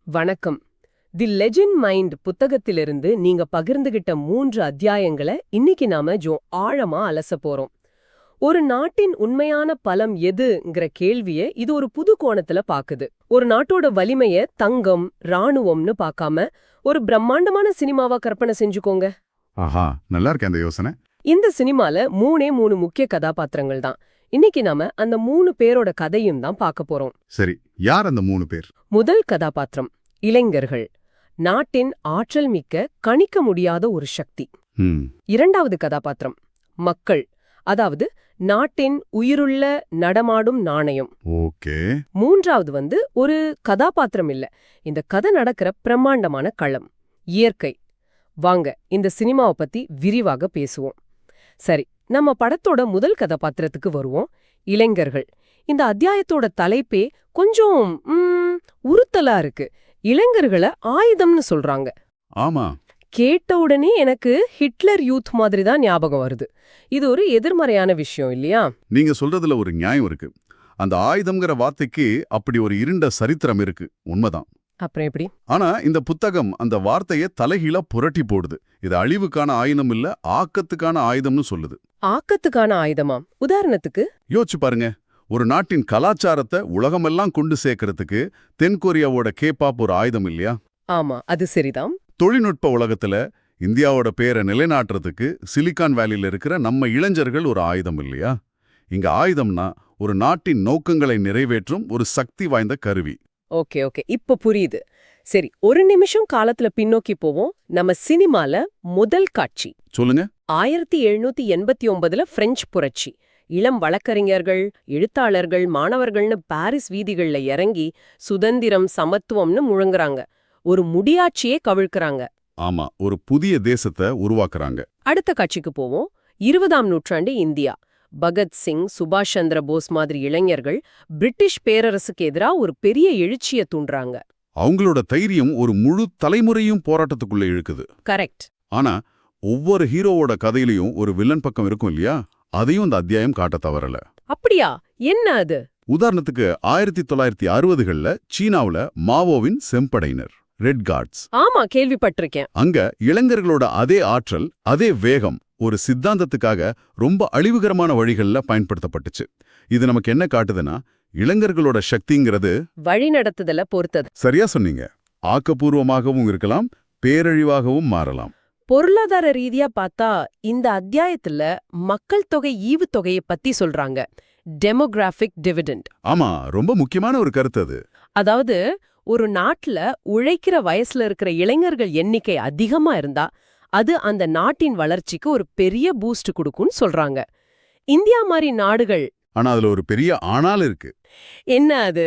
வணக்கம். தி legend mind புத்தகத்திலிருந்து நீங்க பகிர்ந்துகிட்ட 3 அத்தியாயங்களை இன்னைக்கு நாம ஆழமா அலச போறோம். ஒரு நாட்டின் உண்மையான பலம் எதுங்கிற கேள்வியை இது ஒரு புது கோணத்துல பாக்குது. ஒரு நாட்டோட வலிமைய தங்கம், ராணுவம்னு பார்க்காம ஒரு பிரம்மாண்டமான சினிமாவா கற்பனை செஞ்சுக்கோங்க. ஆஹா, நல்லா இருக்கேன் அந்த யோசனை. இந்த சினிமால 3 முக்கிய கதாபாத்திரங்கள் தான். இன்னைக்கு நாம அந்த 3 பேரோட கதையும் தான் பார்க்க போறோம். சரி, யார் அந்த 3 பேர்? முதல் கதாபாத்திரம் இளைஞர்கள். நாட்டின் ஆற்றல் மிக்க, கணிக்க முடியாத ஒரு சக்தி. இரண்டாவது கதாபாத்திரம் மக்கள், அதாவது நாட்டின் உயிருள்ள நடமாடும் நாணயம். ஓகே. மூன்றாவது ஒரு கதாபாத்திரம் இல்ல, இந்த கதை நடக்கிற பிரம்மாண்டமான களம், இயற்கை. வாங்க இந்த சினிமாவை பத்தி விரிவாக பேசுவோம். சரி, நம்ம படத்தோட முதல் கதாபாத்திரத்துக்கு வருவோம், இளைஞர்கள். இந்த அத்தியாயத்தோட தலைப்பே கொஞ்சம் உறுத்தலா இருக்கு. இளைஞர்களை ஆயுதம்னு சொல்றாங்க. ஆமா. கேட்ட உடனே எனக்கு ஹிட்லர் யூத் மாதிரி தான் ஞாபகம் வருது. இது ஒரு எதிர்மறையான விஷயம் இல்லையா? நீங்க சொல்றதுல ஒரு நியாயம் இருக்கு. அந்த ஆயுதம்ங்கிற வார்த்தைக்கு அப்படி ஒரு இருண்ட சரித்திரம் இருக்கு, உண்மைதான். அப்புறம் எப்படி? ஆனா இந்த புத்தகம் அந்த வார்த்தையை தலைகீழா புரட்டி போடுது. இது அழிவுக்கான ஆயுதம் இல்ல, ஆக்கத்துக்கான ஆயுதம்னு சொல்லுது. ஆக்கத்துக்கான ஆயுதமா? உதாரணத்துக்கு யோசிச்சு பாருங்க. ஒரு நாட்டின் கலாச்சாரத்தை உலகமெல்லாம் கொண்டு சேர்க்கறதுக்கு தென்கொரியாவோட கேபாப் ஒரு ஆயுதம் இல்லையா? ஆமா, அது சரிதான். தொழில்நுட்ப உலகத்துல இந்தியாவோட பேரை நிலைநாட்டுறதுக்கு சிலிகான் வேலியில இருக்கிற நம்ம இளைஞர்கள் ஒரு ஆயுதம் இல்லையா? இங்க ஆயுதம்னா ஒரு நாட்டின் நோக்கங்களை நிறைவேற்றும் ஒரு சக்தி வாய்ந்த கருவி. ஓகே, இப்ப புரியுது. சரி, ஒரு நிமிஷம் காலத்துல பின்னோக்கி போவோம். நம்ம சினிமால முதல் காட்சி சொல்லுங்க. 1789 பிரெஞ்சு புரட்சி. இளம் வழக்கறிஞர்கள், எழுத்தாளர்கள், மாணவர்கள்னு பாரிஸ் வீதிகள்ல இறங்கி சுதந்திரம், சமத்துவம்னு முழங்குறாங்க. ஒரு முடியாட்சியே கவிழ்க்கிறாங்க. ஆமா, ஒரு புதிய தேசத்தை உருவாக்குறாங்க. அடுத்த காட்சிக்கு போவோம். 20ஆம் நூற்றாண்டு இந்தியா. பகத்சிங், சுபாஷ் சந்திர போஸ் மாதிரி இளைஞர்கள் பிரிட்டிஷ் பேரரசுக்கு எதிரா ஒரு பெரிய எழுச்சியை தூண்டுறாங்க. அவங்களோட தைரியம் ஒரு முழு தலைமுறையும் போராட்டத்துக்குள்ள இழுக்குது. கரெக்ட். ஆனா ஒவ்வொரு ஹீரோவோட கதையிலையும் ஒரு வில்லன் பக்கம் இருக்கும் இல்லையா? அதையும் அந்த அத்தியாயம் காட்ட தவறல. அப்படியா? என்ன அது? உதாரணத்துக்கு 1960கள்ல சீனாவுல மாவோவின் செம்படையினர், ரெட் கார்ட்ஸ். ஆமா, கேள்விப்பட்டிருக்கேன். அங்க இளைஞர்களோட அதே ஆற்றல், அதே வேகம் ஒரு சித்தாந்தத்துக்காக ரொம்ப அழிவுகரமான வழிகள்ல பயன்படுத்தப்பட்டுச்சு. இது நமக்கு என்ன காட்டுதுன்னா, இளைஞர்களோட சக்திங்கிறது வழிநடத்துதல பொறுத்தது. சரியா சொன்னீங்க. ஆக்கப்பூர்வமாகவும் இருக்கலாம், பேரழிவாகவும் மாறலாம். பொருளாதார ரீதியா பார்த்தா இந்த அத்தியாயத்துல மக்கள் தொகை ஈவுத்தொகையை பத்தி சொல்றாங்க. Demographic dividend. ஆமா, ரொம்ப முக்கியமான ஒரு கருத்து அது. அதாவது ஒரு நாட்டுல உழைக்கிற வயசுல இருக்கிற இளைஞர்கள் எண்ணிக்கை அதிகமா இருந்தா அது அந்த நாட்டின் வளர்ச்சிக்கு ஒரு பெரிய பூஸ்ட் கொடுக்கும்னு சொல்றாங்க. இந்தியா மாதிரி நாடுகள். ஆனா அதுல ஒரு பெரிய ஆனால் இருக்கு. என்ன அது?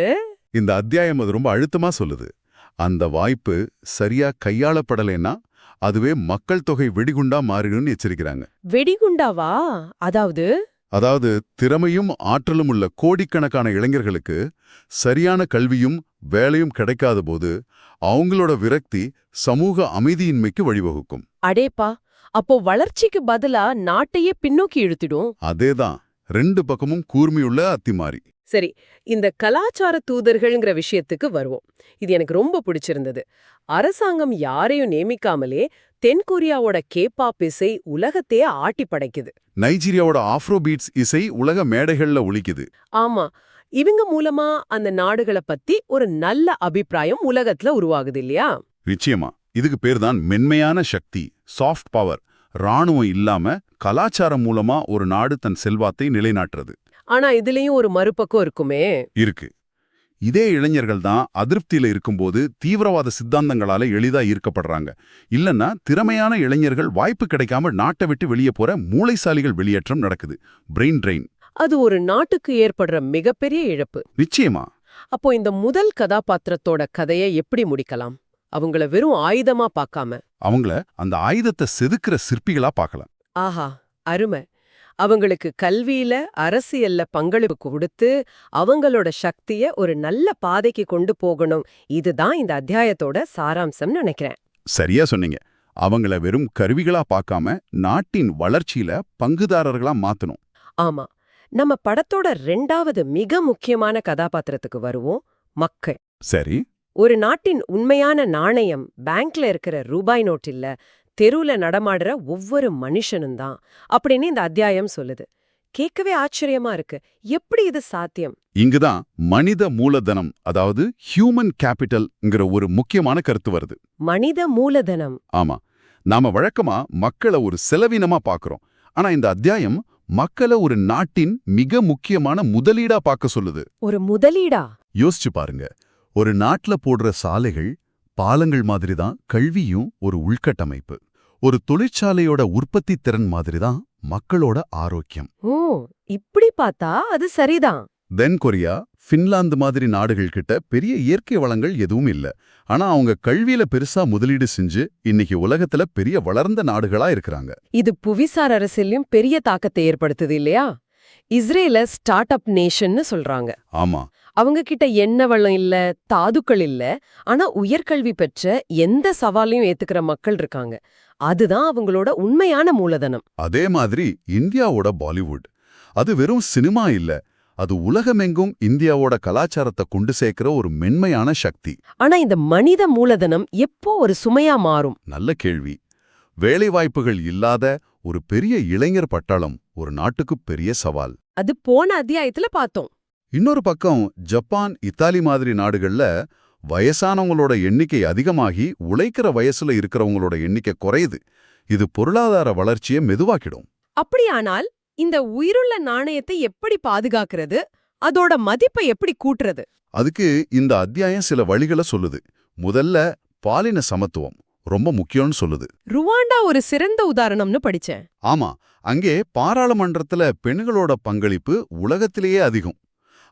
இந்த அத்தியாயம் அது ரொம்ப அழுத்தமா சொல்லுது. அந்த வாய்ப்பு சரியா கையாளப்படலைன்னா அதுவே மக்கள் தொகை வெடிகுண்டா மாறிடும்னு எச்சரிக்கிறாங்க. வெடிகுண்டாவா? அதாவது திறமையும் ஆற்றலும் உள்ள கோடிக்கணக்கான இளைஞர்களுக்கு சரியான கல்வியும் வேலையும் கிடைக்காத போது அவங்களோட விரக்தி சமூக அமைதியின்மைக்கு வழிவகுக்கும். அடேப்பா, அப்போ வளர்ச்சிக்கு பதிலா நாட்டையே பின்னோக்கி இழுத்திடும். அதேதான், 2 பக்கமும் கூர்மையுள்ள அத்திமாரி. சரி, இந்த கலாச்சார தூதர்கள்ங்கிற விஷயத்துக்கு வருவோம். இது எனக்கு ரொம்ப பிடிச்சிருந்தது. அரசாங்கம் யாரையும் நியமிக்காமலே தென்கொரியாவோட கேபாப் இசை உலகத்தையே ஆட்டி படைக்குது. நைஜீரியாவோட ஆஃப்ரோபீட்ஸ் இசை உலக மேடைகள்ல ஒலிக்குது. ஆமா, இவங்க மூலமா அந்த நாடுகளை பத்தி ஒரு நல்ல அபிப்பிராயம் உலகத்துல உருவாகுது இல்லையா? நிச்சயமா. இதுக்கு பேர் தான் மென்மையான சக்தி, சாஃப்ட் பவர். ராணுவம் இல்லாம கலாச்சாரம் மூலமா ஒரு நாடு தன் செல்வாத்தை நிலைநாட்டுறது. ஆனா இதுலயும் ஒரு மறுபக்கம் இருக்குமே. இருக்கு. இதே இளைஞர்கள் தான் அதிருப்தியில இருக்கும்போது தீவிரவாத சித்தாந்தங்களால எளிதா ஈர்க்கப்படுறாங்க. இல்லன்னா திறமையான இளைஞர்கள் வாய்ப்பு கிடைக்காம நாட்டை விட்டு வெளியே போற மூளைசாலிகள் வெளியேற்றம் நடக்குது. Brain train. அது ஒரு நாட்டுக்கு ஏற்படுற மிகப்பெரிய இழப்பு. நிச்சயமா. அப்போ இந்த முதல் கதாபாத்திரத்தோட கதையை எப்படி முடிக்கலாம்? அவங்கள வெறும் ஆயுதமா பார்க்காம அவங்கள அந்த ஆயுதத்தை செதுக்குற சிற்பிகளா பார்க்கலாம். ஆஹா, அருமை. அவங்களுக்கு கல்வியில, அரசியல்ல பங்களிப்பு கொடுத்து அவங்களோட சக்திய ஒரு நல்ல பாதைக்கு கொண்டு போகணும். இதுதான் இந்த அத்தியாயத்தோட சாராம்சம்னு நினைக்கிறேன். சரியா சொன்னீங்க. அவங்கள வெறும் கருவிகளா பார்க்காம நாட்டின் வளர்ச்சியில பங்குதாரர்களா மாத்தணும். ஆமா, நம்ம படத்தோட 2வது மிக முக்கியமான கதாபாத்திரத்துக்கு வருவோம், மக்கள். சரி. ஒரு நாட்டின் உண்மையான நாணயம் பேங்க்ல இருக்கிற ரூபாய் நோட் இல்ல, தெருவுல நடமாடுற ஒவ்வொரு மனுஷனும் தான் அப்படின்னு இந்த அத்தியாயம் சொல்லுது. கேட்கவே ஆச்சரியமா இருக்கு. எப்படி இது சாத்தியம்? இங்குதான் மனித மூலதனம், அதாவது ஹியூமன் கேபிட்டல்ங்கிற ஒரு முக்கியமான கருத்து வருது. மனித மூலதனம். ஆமா, நாம வழக்கமா மக்களை ஒரு செலவினமா பார்க்கறோம். ஆனா இந்த அத்தியாயம் மக்களை ஒரு நாட்டின் மிக முக்கியமான முதலீடா பார்க்க சொல்லுது. ஒரு முதலீடா? யோசிச்சு பாருங்க, ஒரு நாட்டுல போடுற சாலைகள், பாலங்கள் மாதிரி தான் கல்வியும் ஒரு உள்கட்டமைப்பு. ஒரு தொழிற்சாலையோட உற்பத்தி திறன் மாதிரி தான் மக்களோட ஆரோக்கியம். ஓ, இப்படி பார்த்தா அது சரிதான். தென் கொரியா, பின்லாந்து மாதிரி நாடுகள் கிட்ட பெரிய இயற்கை வளங்கள் எதுவும் இல்ல. ஆனா அவங்க கல்வியில பெருசா முதலீடு செஞ்சு இன்னைக்கு உலகத்துல பெரிய வளர்ந்த நாடுகளா இருக்கிறாங்க. இது புவிசார் அரசியலையும் பெரிய தாக்கத்தை ஏற்படுத்துது இல்லையா? இஸ்ரேல ஸ்டார்ட் அப் நேஷன்னு சொல்றாங்க. ஆமா, அவங்க கிட்ட எண்ணெய் வளம் இல்ல, தாதுக்கள் இல்ல, ஆனா உயர்கல்வி பெற்ற எந்த சவாலையும் ஏத்துக்கிற மக்கள் இருக்காங்க. அதுதான் அவங்களோட உண்மையான மூலதனம். அதே மாதிரி இந்தியாவோட பாலிவுட், அது வெறும் சினிமா இல்ல, அது உலகமெங்கும் இந்தியாவோட கலாச்சாரத்தை கொண்டு சேர்க்கிற ஒரு மென்மையான சக்தி. ஆனா இந்த மனித மூலதனம் எப்போ ஒரு சுமையா மாறும்? நல்ல கேள்வி. வேலைவாய்ப்புகள் இல்லாத ஒரு பெரிய இளைஞர் பட்டாளம் ஒரு நாட்டுக்கு பெரிய சவால். அது போன அத்தியாயத்துல பார்த்தோம். இன்னொரு பக்கம் ஜப்பான், இத்தாலி மாதிரி நாடுகள்ல வயசானவங்களோட எண்ணிக்கை அதிகமாகி உழைக்கிற வயசுல இருக்கிறவங்களோட எண்ணிக்கை குறையுது. இது பொருளாதார வளர்ச்சியை மெதுவாக்கிடும். அப்படியானால் இந்த உயிருள்ள நாணயத்தை எப்படி பாதுகாக்கிறது? அதோட மதிப்பை எப்படி கூட்டுறது? அதுக்கு இந்த அத்தியாயம் சில வழிகளை சொல்லுது. முதல்ல பாலின சமத்துவம் ரொம்ப முக்கியம்னு சொல்லுது. ருவாண்டா ஒரு சிறந்த உதாரணம்னு படிச்சேன். ஆமா, அங்கே பாராளுமன்றத்துல பெண்களோட பங்களிப்பு உலகத்திலேயே அதிகம்.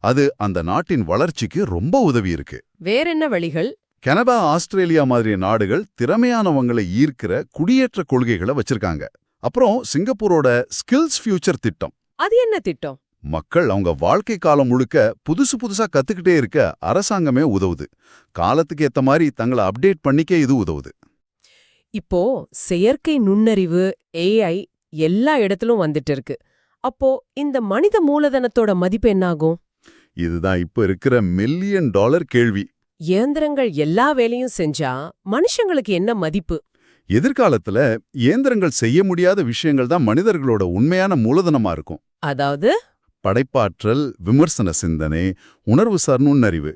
அது அந்த நாட்டின் வளர்ச்சிக்கு ரொம்ப உதவி இருக்கு. வேறென்ன வழிகள்? கனடா, ஆஸ்திரேலியா மாதிரி நாடுகள் திறமையானவங்களை ஈர்க்கிற குடியேற்ற கொள்கைகளை வச்சிருக்காங்க. அப்புறம் சிங்கப்பூரோட ஸ்கில்ஸ் ஃபியூச்சர் திட்டம். அது என்ன திட்டம்? மக்கள் அவங்க வாழ்க்கை காலம் முழுக்க புதுசா கத்துக்கிட்டே இருக்க அரசாங்கமே உதவுது. காலத்துக்கு ஏத்த மாதிரி தங்களை அப்டேட் பண்ணிக்க இது உதவுது. இப்போ செயற்கை நுண்ணறிவு, AI எல்லா இடத்திலும் வந்துட்டு இருக்கு. அப்போ இந்த மனித மூலதனத்தோட மதிப்பு என்னாகும்? இதுதான் இப்ப இருக்கிற $1 மில்லியன் கேள்வி. இயந்திரங்கள் எல்லா வேலையும் செஞ்சா மனுஷங்களுக்கு என்ன மதிப்பு? எதிர்காலத்துல இயந்திரங்கள் செய்ய முடியாத விஷயங்கள் தான் மனிதர்களோட உண்மையான மூலதனமா இருக்கும். அதாவது படைப்பாற்றல், விமர்சன சிந்தனை, உணர்வுசார் நுண்ணறிவு,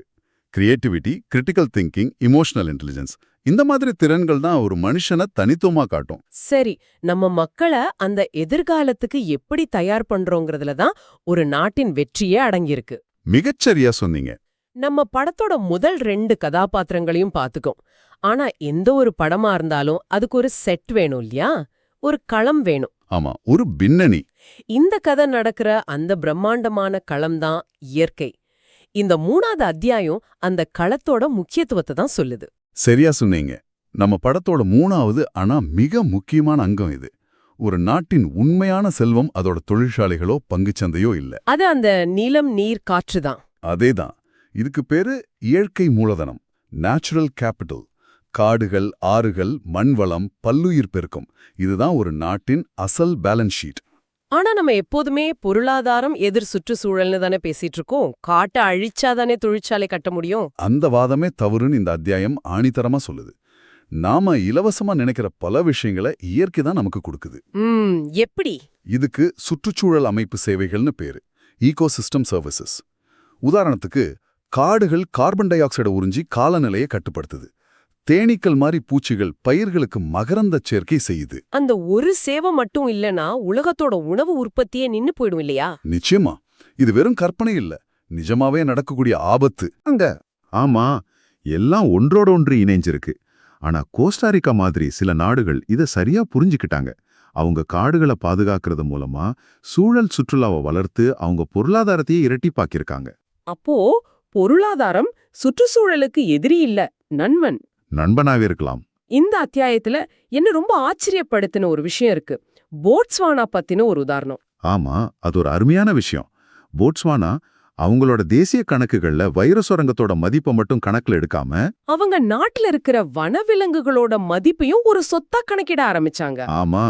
creativity, critical thinking, emotional intelligence, இந்த மாதிரி திறன்கள் தான் ஒரு மனுஷனை தனித்துவமா காட்டும். சரி, நம்ம மக்களை அந்த எதிர்காலத்துக்கு எப்படி தயார் பண்றோங்கிறதுல தான் ஒரு நாட்டின் வெற்றியே அடங்கியிருக்கு. மிகச்சரியா சொன்னீங்க. நம்ம படத்தோட முதல் 2 கதாபாத்திரங்களையும் பார்த்துக்கோம். ஆனா எந்த ஒரு படமா இருந்தாலும் அதுக்கு ஒரு செட் வேணும் இல்லையா? ஒரு களம் வேணும். ஆமா, ஒரு பின்னணி. இந்த கதை நடக்கிற அந்த பிரம்மாண்டமான களம்தான் இயற்கை. இந்த 3வது அத்தியாயம் அந்த களத்தோட முக்கியத்துவத்தை தான் சொல்லுது. சரியா சொன்னீங்க. நம்ம படத்தோட 3வது ஆனா மிக முக்கியமான அங்கம் இது. ஒரு நாட்டின் உண்மையான செல்வம் அதோட தொழிற்சாலைகளோ பங்குச்சந்தையோ இல்ல. அது அந்த நிலம், நீர், காற்று தான். அதேதான். இதுக்கு பேரு இயற்கை மூலதனம், நேச்சுரல் கேபிட்டல். காடுகள், ஆறுகள், மண்வளம், பல்லுயிர் பெருக்கம், இதுதான் ஒரு நாட்டின் அசல் பேலன்ஸ் ஷீட். ஆனா நம்ம எப்போதுமே பொருளாதாரம் எதிர் சுற்றுச்சூழல்னு தானே பேசிட்டு இருக்கோம். காட்டை அழிச்சாதானே தொழிற்சாலை கட்ட முடியும். அந்த வாதமே தவறுன்னு இந்த அத்தியாயம் ஆணித்தரமா சொல்லுது. நாம இலவசமா நினைக்கிற பல விஷயங்களை இயற்கை தான் நமக்கு கொடுக்குது. எப்படி? இதுக்கு சுற்றுச்சூழல் அமைப்பு சேவைகள்னு பேரு, ஈகோசிஸ்டம் சர்வீசஸ். உதாரணத்துக்கு காடுகள் கார்பன் டை ஆக்சைடை உறிஞ்சி காலநிலையை கட்டுப்படுத்துது. தேனீக்கள் மாதிரி பூச்சிகள் பயிர்களுக்கு மகரந்த சேர்க்கை செய்யுது. அந்த ஒரு சேவை மட்டும் இல்லனா உலகத்தோட உணவு உற்பத்தியே நின்னு போயிடும் இல்லையா? நிச்சயமா, இது வெறும் கற்பனை இல்ல, நிஜமாவே நடக்கக்கூடிய ஆபத்து அங்க. ஆமா, எல்லாம் ஒன்றோட ஒன்று இணைஞ்சிருக்கு. ஆனா கோஸ்டாரிக்கா மாதிரி சில நாடுகள் இதை சரியா புரிஞ்சுக்கிட்டாங்க. அவங்க காடுகளை பாதுகாக்கிறது மூலமா சூழல் சுற்றுலாவை வளர்த்து அவங்க பொருளாதாரத்தையே இரட்டிப்பாக்கியிருக்காங்க. அப்போ பொருளாதாரம் சுற்றுச்சூழலுக்கு எதிரி இல்ல, நண்பன். நண்பனாவே இருக்கலாம். இந்த அத்தியாயத்துல என்ன ரொம்ப ஆச்சரியப்படுத்தின ஒரு விஷயம் இருக்கு. போட்ஸ்வானா பத்தின ஒரு உதாரணம். ஆமா, அது ஒரு அருமையான விஷயம். போட்ஸ்வானா அவங்களோட தேசிய கணக்குகள்ல வைர சுரங்கத்தோட மதிப்பை மட்டும் கணக்குல எடுக்காம அவங்க நாட்டுல இருக்கிற வனவிலங்குகளோட மதிப்பையும் ஒரு சொத்தா கணக்கிட ஆரம்பிச்சாங்க. ஆமா,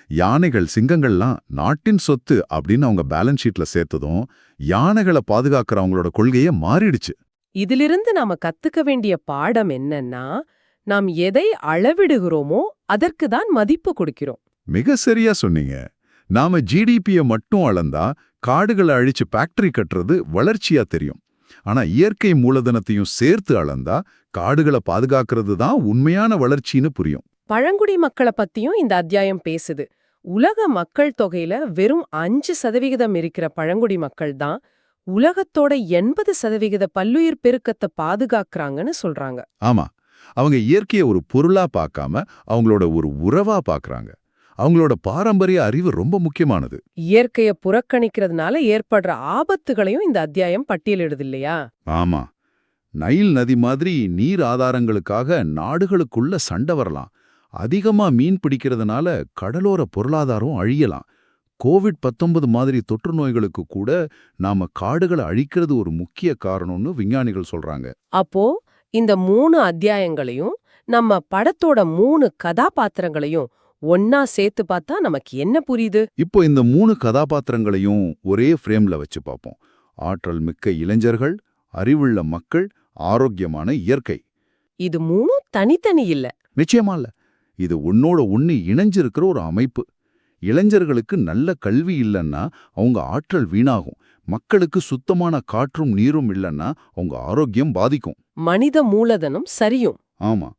யானைகள், சிங்கங்கள்லாம் நாட்டின் சொத்து அப்படின்னு அவங்க பேலன்ஸ் ஷீட்ல சேர்த்ததும் யானைகளை பாதுகாக்கிற அவங்களோட கொள்கையே மாறிடுச்சு. இதிலிருந்து நாம கத்துக்க வேண்டிய பாடம் என்னன்னா, நாம் எதை அளவிடுகிறோமோ அதற்கு தான் மதிப்பு கொடுக்கிறோம். மிக சரியா சொன்னீங்க. நாம ஜிடிபிய மட்டும் அளந்தா காடுகளை அழிச்சு ஃபேக்டரி கட்டுறது வளர்ச்சியா தெரியும். ஆனா இயற்கை மூலதனத்தையும் சேர்த்து அளந்தா காடுகளை பாதுகாக்கிறது தான் உண்மையான வளர்ச்சின்னு புரியும். பழங்குடி மக்களை பத்தியும் இந்த அத்தியாயம் பேசுது. உலக மக்கள் தொகையில வெறும் 5% இருக்கிற பழங்குடி மக்கள் தான் உலகத்தோட 80% பல்லுயிர் பெருக்கத்தை பாதுகாக்கறாங்கன்னு சொல்றாங்க. ஆமா, அவங்க இயற்கையை ஒரு பொருளா பார்க்காம அவங்களோட ஒரு உறவா பார்க்கறாங்க. அவங்களோட பாரம்பரிய அறிவு ரொம்ப முக்கியமானது. இயற்கையை புறக்கணிக்கிறதுனால ஏற்படுற ஆபத்துகளையும் இந்த அத்தியாயம் பட்டியலிடுது இல்லையா? ஆமா, நைல் நதி மாதிரி நீர் ஆதாரங்களுக்காக நாடுகளுக்குள்ள சண்டை வரலாம். அதிகமா மீன் பிடிக்கிறதுனால கடலோர பொருளாதாரம் அழியலாம். கோவிட்-19 மாதிரி தொற்று நோய்களுக்கு கூட நாம காடுகளை அழிக்கிறது ஒரு முக்கிய காரணம்னு விஞ்ஞானிகள் சொல்றாங்க. அப்போ இந்த 3 அத்தியாயங்களையும் நம்ம படத்தோட 3 கதாபாத்திரங்களையும் ஒன்னா சேர்த்து பார்த்தா நமக்கு என்ன புரியுது? இப்போ இந்த 3 கதாபாத்திரங்களையும் ஒரே ஃப்ரேம்ல வச்சு பார்ப்போம். ஆற்றல் மிக்க இளைஞர்கள், அறிவுள்ள மக்கள், ஆரோக்கியமான இயற்கை. இது 3 தனித்தனி இல்ல. நிச்சயமா இல்ல. இது ஒன்னோட ஒண்ணு இணைஞ்சிருக்கிற ஒரு அமைப்பு. இளைஞர்களுக்கு நல்ல கல்வி இல்லைன்னா அவங்க ஆற்றல் வீணாகும். மக்களுக்கு சுத்தமான காற்றும் நீரும் இல்லைன்னா அவங்க ஆரோக்கியம் பாதிக்கும். மனித மூலதனம் சரியும். ஆமா,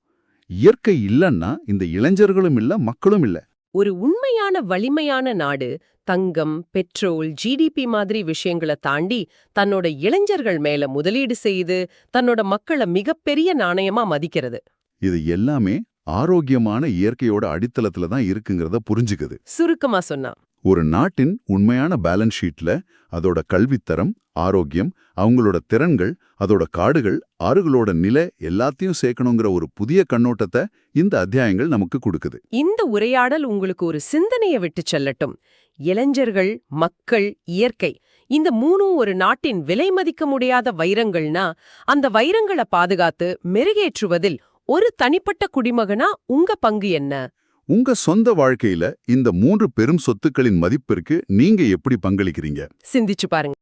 இயற்கை இல்லைன்னா இந்த இளைஞர்களும் இல்ல, மக்களும் இல்ல. ஒரு உண்மையான வலிமையான நாடு தங்கம், பெட்ரோல், ஜிடிபி மாதிரி விஷயங்களை தாண்டி தன்னோட இளைஞர்கள் மேல முதலீடு செய்து தன்னோட மக்களை மிகப்பெரிய நாணயமா மதிக்கிறது. இது எல்லாமே ஆரோக்கியமான இயற்கையோட அடித்தளத்துல தான் இருக்குங்கிறத புரிஞ்சுக்குது. சுருக்கமா சொன்னா, ஒரு நாட்டின் உண்மையான பேலன்ஸ் ஷீட்ல அதோட கல்வித்தரம், ஆரோக்கியம், அவங்களோட திறன்கள், அதோட காடுகள், ஆறுகளோட நிலை எல்லாத்தையும் சேர்க்கணுங்கிற ஒரு புதிய கண்ணோட்டத்தை இந்த அத்தியாயங்கள் நமக்கு கொடுக்குது. இந்த உரையாடல் உங்களுக்கு ஒரு சிந்தனையை விட்டு செல்லட்டும். இளைஞர்கள், மக்கள், இயற்கை இந்த 3 ஒரு நாட்டின் விலை மதிக்க முடியாத வைரங்கள்னா, அந்த வைரங்களை பாதுகாத்து மெருகேற்றுவதில் ஒரு தனிப்பட்ட குடிமகனா உங்க பங்கு என்ன? உங்க சொந்த வாழ்க்கையில இந்த 3 பெரும் சொத்துக்களின் மதிப்பிற்கு நீங்க எப்படி பங்களிக்கிறீங்க? சிந்திச்சு பாருங்க.